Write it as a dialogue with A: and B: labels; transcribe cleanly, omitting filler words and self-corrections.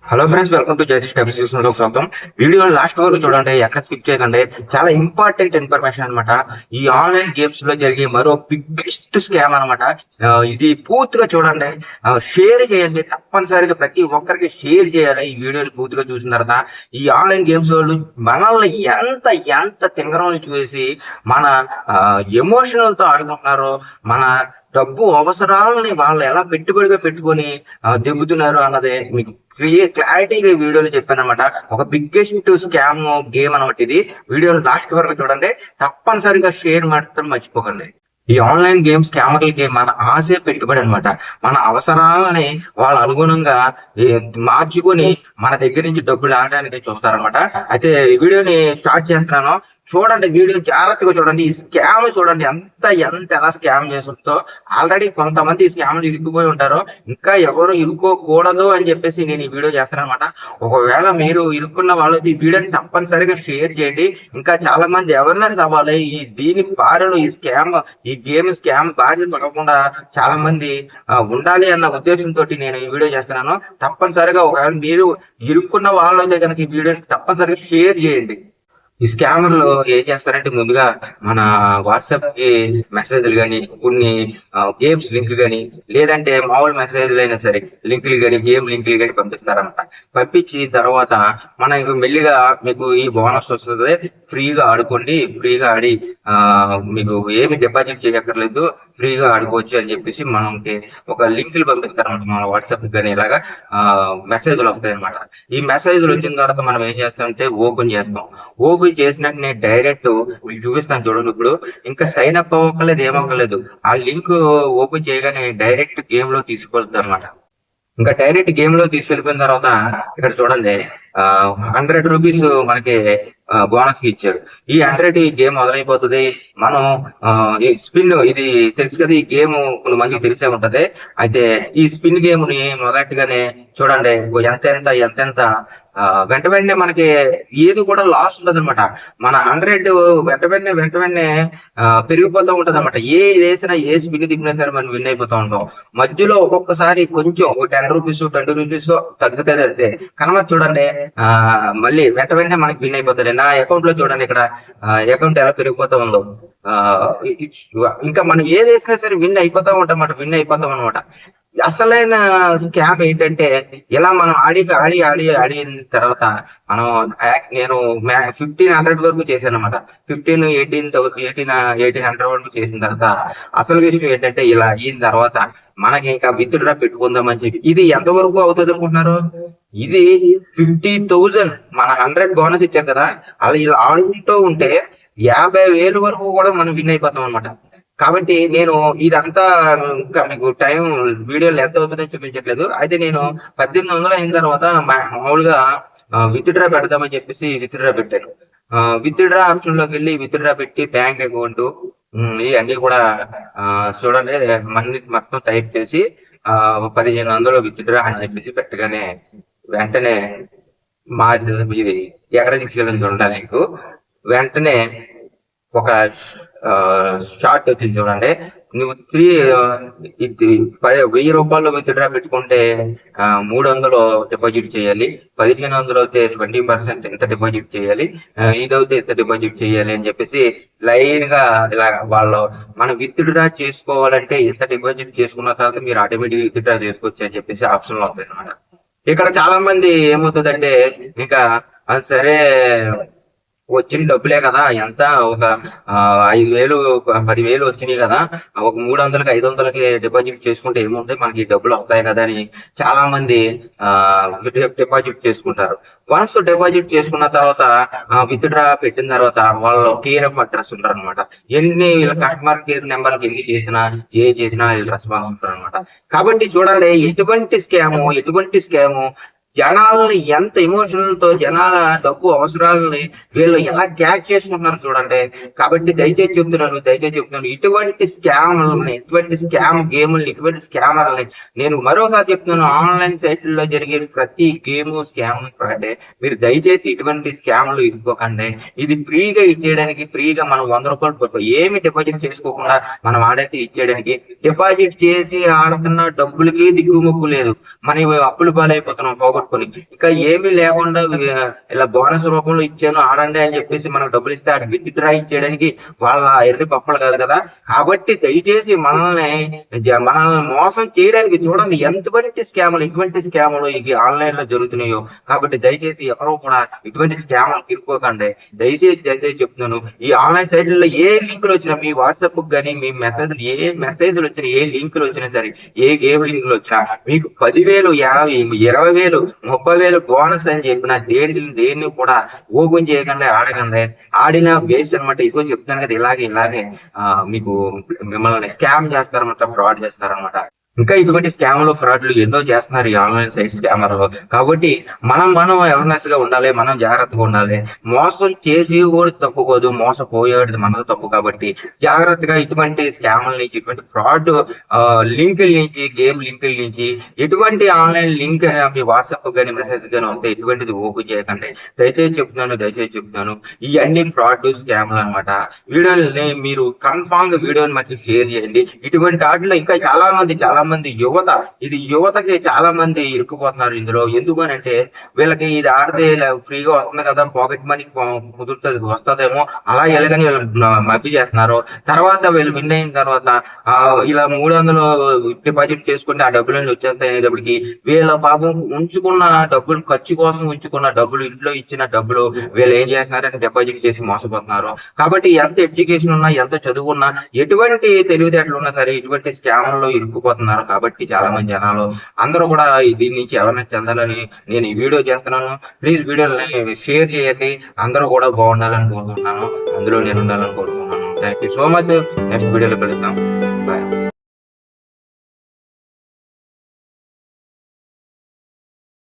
A: Hello friends, welcome to Jagadish techniques స్వాగతం. Video last వరకు చూడండి, ఎక్కడ స్కిప్ చేయకండి. చాలా ఇంపార్టెంట్ ఇన్ఫర్మేషన్ అనమాట. ఈ ఆన్లైన్ గేమ్స్ లో జరిగే మరో బిగ్గెస్ట్ స్కామ్ అనమాట. ఇది పూర్తిగా చూడండి, షేర్ చేయండి. తప్పనిసరిగా ప్రతి ఒక్కరికి షేర్ చేయాలి. ఈ వీడియోని పూర్తిగా చూసిన తర్వాత ఈ ఆన్లైన్ గేమ్స్ వాళ్ళు మనల్ని ఎంత ఎంత తింగరం చూసి మన ఎమోషనల్ తో ఆడుకుంటున్నారో, మన డబ్బు అవసరాలని వాళ్ళు ఎలా పెట్టుబడిగా పెట్టుకొని దిగుతున్నారు అన్నదే మీకు క్లారిటీగా ఈ వీడియోలో చెప్పాను అనమాట. ఒక బిగ్గెస్ట్ స్కామ్ గేమ్ అనమాట ఇది. వీడియోని లాస్ట్ వరకు చూడండి, తప్పనిసరిగా షేర్ మాత్రం మర్చిపోకండి. ఈ ఆన్లైన్ గేమ్ స్కామర్లకి మన ఆశే పెట్టుబడి అనమాట. మన అవసరాలని వాళ్ళ అనుగుణంగా మార్చుకొని మన దగ్గర నుంచి డబ్బులు ఆడడానికి చూస్తారనమాట. అయితే ఈ వీడియోని స్టార్ట్ చేస్తున్నాను. చూడండి, వీడియో జాగ్రత్తగా చూడండి. ఈ స్కామ్ చూడండి ఎంత ఎంత ఎలా స్కామ్ చేస్తుందో. ఆల్రెడీ కొంతమంది ఈ స్కామ్లు ఇరుక్కుపోయి ఉంటారు. ఇంకా ఎవరు ఇరుక్కోకూడదు అని చెప్పేసి నేను ఈ వీడియో చేస్తాను అనమాట. ఒకవేళ మీరు ఇరుక్కున్న వాళ్ళు ఈ వీడియోని తప్పనిసరిగా షేర్ చేయండి. ఇంకా చాలా మంది అవేర్నెస్ అవ్వాలి. దీని బారిలో ఈ గేమ్ స్కామ్ బారిన పడకుండా చాలా మంది ఉండాలి అన్న ఉద్దేశంతో నేను ఈ వీడియో చేస్తున్నాను. తప్పనిసరిగా ఒకవేళ మీరు ఇరుక్కున్న వాళ్ళైతే కనుక ఈ వీడియోని తప్పనిసరిగా షేర్ చేయండి. ఈ స్కామర్లు ఏం చేస్తారంటే, ముందుగా మన వాట్సాప్ కి మెసేజ్లు కానీ, కొన్ని గేమ్స్ లింక్ కానీ, లేదంటే మామూలు మెసేజ్లు అయినా సరే లింకులు కానీ, గేమ్ లింకులు కానీ పంపిస్తారన్నమాట. పంపించి తర్వాత మనకు మెల్లిగా మీకు ఈ బోనస్ వస్తుంది, ఫ్రీగా ఆడుకోండి, ఫ్రీగా ఆడి మీకు ఏమి డిపాజిట్ చేయక్కర్లేదు, ఫ్రీగా ఆడుకోవచ్చు అని చెప్పేసి మనకి ఒక లింకులు పంపిస్తారన్నమాట. మన వాట్సాప్ కానీ ఇలాగా మెసేజ్లు వస్తాయి అనమాట. ఈ మెసేజ్లు వచ్చిన తర్వాత మనం ఏం చేస్తామంటే ఓపెన్ చేస్తాం. ఓపెన్ చేసినట్టు నేను డైరెక్ట్ మీకు చూపిస్తాను చూడండి. ఇప్పుడు ఇంకా సైన్ అప్ అవ్వక్కర్లేదు, ఏమక్కర్లేదు. ఆ లింక్ ఓపెన్ చేయగానే డైరెక్ట్ గేమ్ లో తీసుకెళ్తుంది అనమాట. ఇంకా డైరెక్ట్ గేమ్ లో తీసుకెళ్లిపోయిన తర్వాత ఇక్కడ చూడండి, 100 రూపీస్ మనకి బోనస్ కి ఇచ్చారు. ఈ 100 గేమ్ మొదలైపోతుంది. మనం ఈ స్పిన్, ఇది తెలుసు కదా, ఈ గేమ్ కొన్ని మందికి తెలిసే ఉంటది. అయితే ఈ స్పిన్ గేమ్ ని మొదటిగానే చూడండి, ఎంతెంత వెంట వెంటనే మనకి ఏది కూడా లాస్ ఉండదు అనమాట. మన 100 వెంట వెంటనే పెరిగిపోతూ ఉంటది అనమాట. ఏ వేసినా, ఏ స్పిన్ తిప్పినా సరే మనం విన్ అయిపోతూ ఉంటాం. మధ్యలో ఒక్కొక్కసారి కొంచెం 10 రూపీస్ 20 రూపీస్ తగ్గుతుంది అంతే. కనుక చూడండి, మళ్ళీ వెంట వెంటనే మనకి విన్ అయిపోతుంది. నా అకౌంట్ లో చూడండి, ఇక్కడ అకౌంట్ ఎలా పెరిగిపోతా ఉందో. ఇంకా మనం ఏది వేసినా సరే విన్ అయిపోతా ఉంటాం అనమాట. అసలైన స్కామ్ ఏంటంటే, ఇలా మనం ఆడిన తర్వాత మనం నేను 1500 వరకు చేశాను అనమాట. 1800 వరకు చేసిన తర్వాత అసలు విషయం ఏంటంటే, ఇలా అయిన తర్వాత మనకి ఇంకా విత్ డ్రా పెట్టుకుందామని చెప్పి, ఇది ఎంతవరకు అవుతుంది అనుకుంటున్నారు? ఇది 50,000 మన 100 బోనస్ ఇచ్చారు కదా, అలా ఇలా ఆడుకుంటూ ఉంటే 50,000 వరకు కూడా మనం విన్ అయిపోతాం అనమాట. కాబట్టి నేను ఇదంతా ఇంకా మీకు టైం వీడియోలో ఎంత అవుతుందో చూపించట్లేదు. అయితే నేను 1800 అయిన తర్వాత మామూలుగా విత్ డ్రా పెడదామని చెప్పేసి విత్ డ్రా పెట్టాను. విత్ డ్రా ఆప్షన్ లోకి వెళ్ళి విత్ డ్రా పెట్టి బ్యాంక్ అకౌంట్ ఇవన్నీ కూడా చూడండి, మొత్తం టైప్ చేసి 1500 విత్ డ్రా అని చెప్పేసి పెట్టగానే వెంటనే ఇది ఎక్కడ తీసుకెళ్ళని చూడాలి. నీకు వెంటనే ఒక షార్ట్ వచ్చింది చూడండి. నువ్వు 1000 రూపాయలు విత్ డ్రా పెట్టుకుంటే 300 డిపాజిట్ చేయాలి, 1500 అయితే 20% ఎంత డిపాజిట్ చేయాలి, ఇదైతే ఎంత డిపాజిట్ చేయాలి అని చెప్పేసి లైన్ గా ఇలా వాళ్ళు మనం విత్ డ్రా చేసుకోవాలంటే ఎంత డిపాజిట్ చేసుకున్న తర్వాత మీరు ఆటోమేటిక్ విత్ డ్రా చేసుకోవచ్చు అని చెప్పేసి ఆప్షన్ లో ఉంటుంది అనమాట. ఇక్కడ చాలా మంది ఏమవుతుందంటే, ఇంకా సరే వచ్చిన డబ్బులే కదా, ఎంత ఒక 5,000 10,000 వచ్చినాయి కదా, ఒక 300కి 500కి డిపాజిట్ చేసుకుంటే ఏముంది, మనకి డబ్బులు వస్తాయి కదా అని చాలా మంది డిపాజిట్ చేసుకుంటారు. వన్స్ డిపాజిట్ చేసుకున్న తర్వాత విత్ డ్రా పెట్టిన తర్వాత వాళ్ళు కేర్ ఆఫ్ అడ్రస్ ఉంటారు అనమాట. వీళ్ళ కస్టమర్ కేర్ నెంబర్కి ఎన్ని చేసినా వీళ్ళు రెస్పాన్స్ ఉంటారు అనమాట. కాబట్టి చూడండి, ఎటువంటి స్కాము జనాలని ఎంత ఎమోషనల్ తో జనాల డబ్బు అవసరాలని వీళ్ళు ఎలా క్యాచ్ చేసుకుంటున్నారు చూడండి. కాబట్టి దయచేసి చెప్తున్నాను, ఇటువంటి స్కామ్లని, ఇటువంటి స్కామ్ గేముల్ని, ఇటువంటి స్కామర్లని నేను మరోసారి చెప్తున్నాను. ఆన్లైన్ సైట్లలో జరిగే ప్రతి గేమ్ స్కామ్ అంటే మీరు దయచేసి ఇటువంటి స్కామ్లు ఇరుక్కోకండి. ఇది ఫ్రీగా ఇచ్చేయడానికి, ఫ్రీగా మనం 100 రూపాయలు ఏమి డిపాజిట్ చేసుకోకుండా మనం ఆడైతే ఇచ్చేయడానికి, డిపాజిట్ చేసి ఆడుతున్న డబ్బులకి దిగుముక్కు లేదు. మనం అప్పులు పాలైపోతున్నాం, పోగొట్టుకుని ఇంకా ఏమీ లేకుండా ఇలా బోనస్ రూపంలో ఇచ్చాను ఆడండి అని చెప్పేసి మనకు డబ్బులు ఇస్తే ఆడు విత్ డ్రా ఇచ్చేయడానికి వాళ్ళ ఎర్రి పప్పలు కాదు కదా. కాబట్టి దయచేసి మనల్ని మోసం చేయడానికి చూడండి ఎటువంటి స్కాములు ఇవి ఆన్లైన్ లో జరుగుతున్నాయో. కాబట్టి దయచేసి ఎవరు కూడా ఇటువంటి స్కాములు తిరుక్కోకండి. దయచేసి చెప్తున్నాను, ఈ ఆన్లైన్ సైట్లలో ఏ లింకులు వచ్చినా మీ వాట్సాప్ కానీ మీ మెసేజ్లు వచ్చినా ఏ లింకులు వచ్చినా సరే, ఏ గేమ్ లింకులు వచ్చినా మీకు 10,000 50,000 20,000 30,000 బోనస్ అని చెప్పిన దేన్ని కూడా ఓపెన్ చేయకండి, ఆడకండి. ఆడినా వేస్ట్ అనమాట. ఇదిగో చెప్తున్నాను కదా, ఇలాగే మీకు మిమ్మల్ని స్కామ్ చేస్తారన్నమాట, ఫ్రాడ్ చేస్తారనమాట. ఇంకా ఇటువంటి స్కామ్లు ఫ్రాడ్లు ఎన్నో చేస్తున్నారు ఈ ఆన్లైన్ సైట్ స్కామర్లు. కాబట్టి మనం అవేర్నెస్ గా ఉండాలి, మనం జాగ్రత్తగా ఉండాలి. మోసం చేసి కూడా తప్పుకోదు, మోసపోయేది మనది తప్పు. కాబట్టి జాగ్రత్తగా ఇటువంటి స్కాముల నుంచి, ఇటువంటి ఫ్రాడ్ లింకుల నుంచి, గేమ్ లింకుల నుంచి ఎటువంటి ఆన్లైన్ లింక్ మీ వాట్సాప్ కానీ మెసేజ్ కానీ వస్తే ఎటువంటిది ఓపెన్ చేయకండి. దయచేసి చెప్తున్నాను ఈ అన్ని ఫ్రాడ్ స్కామ్లు అనమాట. వీడియోని మీరు కన్ఫామ్ గా వీడియోని మట్టి షేర్ చేయండి. ఇటువంటి వాటిలో ఇంకా చాలా మంది యువతకి చాలా మంది ఇరుక్కుపోతున్నారు ఇందులో. ఎందుకనంటే వీళ్ళకి ఇది ఆడితే ఫ్రీగా వస్తుంది కదా, పాకెట్ మనీ కుదురుతుంది వస్తుందేమో అలా ఎలాగని వీళ్ళు మబ్బి చేస్తున్నారు. తర్వాత వీళ్ళు విన్ అయిన తర్వాత ఇలా 300 డిపాజిట్ చేసుకుంటే ఆ డబ్బులు వచ్చేస్తాయి అనేటప్పటికి వీళ్ళ పాపం ఉంచుకున్న డబ్బులు, ఖర్చు కోసం ఉంచుకున్న డబ్బులు, ఇంట్లో ఇచ్చిన డబ్బులు వీళ్ళు ఏం చేస్తున్నారంటే డిపాజిట్ చేసి మోసపోతున్నారు. కాబట్టి ఎంత ఎడ్యుకేషన్ ఉన్నా, ఎంత చదువుకున్నా, ఎటువంటి తెలివితేటలు ఉన్నా సరే ఇటువంటి స్కామ్లలో ఇరుక్కుపోతున్నారు. కాబట్టి చాలా మంది జనాలు అందరూ కూడా దీని నుంచి అవేర్నెస్ చెందాలని నేను ఈ వీడియో చేస్తున్నాను. ప్లీజ్ వీడియోని షేర్ చేయండి. అందరూ కూడా బాగుండాలని కోరుకుంటున్నాను, అందులో నేను ఉండాలని కోరుకుంటున్నాను. Thank you so much. Next వీడియోలో కలుద్దాం. బాయ్.